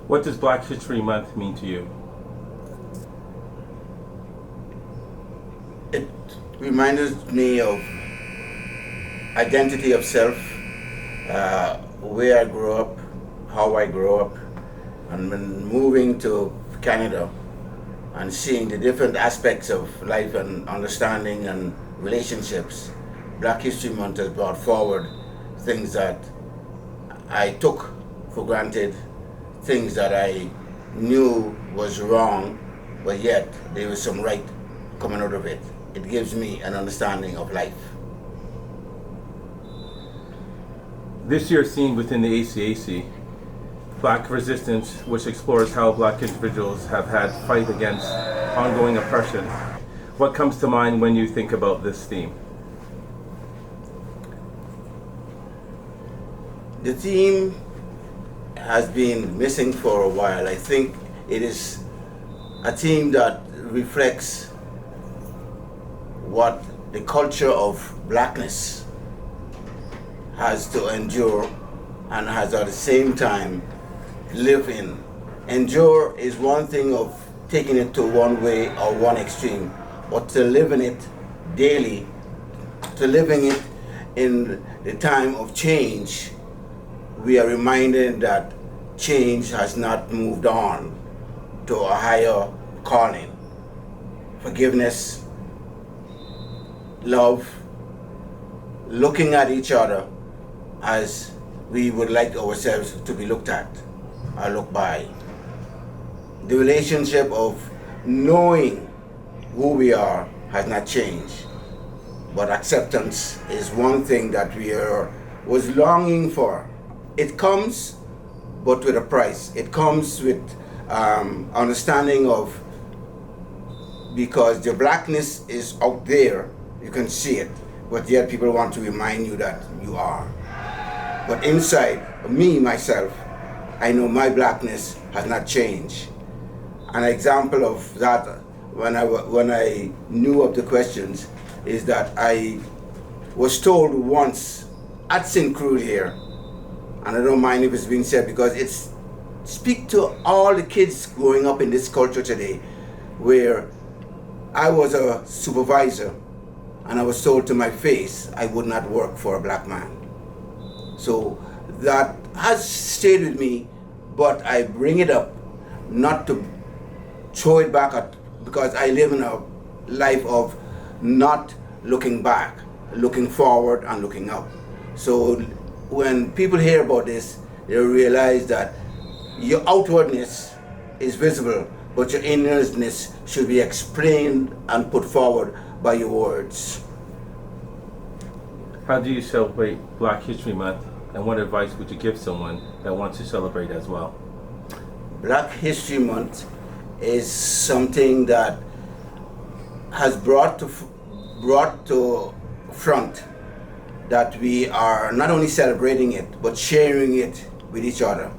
What does Black History Month mean to you? It reminds me of identity of self, where I grew up, how I grew up, and when moving to Canada and seeing the different aspects of life and understanding and relationships, Black History Month has brought forward things that I took for granted, things that I knew was wrong, but yet there was some right coming out of it. It gives me an understanding of life. This year's theme within the ACAC, Black Resistance, which explores how Black individuals have had to fight against ongoing oppression. What comes to mind when you think about this theme? The theme has been missing for a while. I think it is a theme that reflects what the culture of blackness has to endure and has at the same time live in. Endure is one thing of taking it to one way or one extreme, but to live in it daily, to living it in the time of change, we are reminded that change has not moved on to a higher calling. Forgiveness, love, looking at each other as we would like ourselves to be looked at or looked by. The relationship of knowing who we are has not changed, but acceptance is one thing that was longing for. It comes, but with a price. It comes with understanding of, because the blackness is out there, you can see it, but yet people want to remind you that you are. But inside, me, myself, I know my blackness has not changed. An example of that, when I knew of the questions, is that I was told once at St. Croix here, and I don't mind if it's being said because it's speak to all the kids growing up in this culture today, where I was a supervisor and I was told to my face I would not work for a black man. So that has stayed with me, but I bring it up not to throw it back at, because I live in a life of not looking back, looking forward and looking up. So when people hear about this, they realize that your outwardness is visible, but your innerness should be explained and put forward by your words. How do you celebrate Black History Month, and what advice would you give someone that wants to celebrate as well? Black History Month is something that has brought to front that we are not only celebrating it, but sharing it with each other.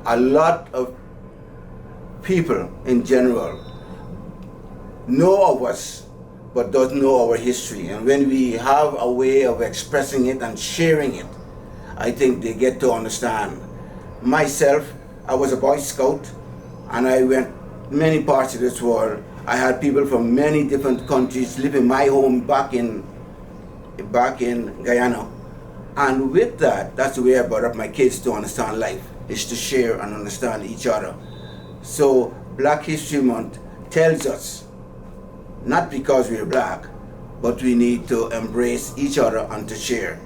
A lot of people in general know of us, but don't know our history. And when we have a way of expressing it and sharing it, I think they get to understand. Myself, I was a Boy Scout, and I went many parts of this world. I had people from many different countries live in my home back in Guyana. And with that, that's the way I brought up my kids to understand life, is to share and understand each other. So Black History Month tells us, not because we're black, but we need to embrace each other and to share.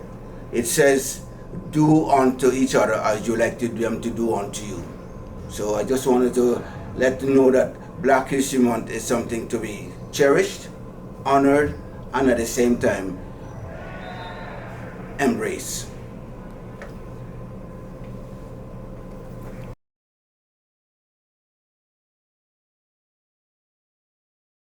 It says, do unto each other as you like them to do unto you. So I just wanted to let you know that Black History Month is something to be cherished, honored, and at the same time embrace.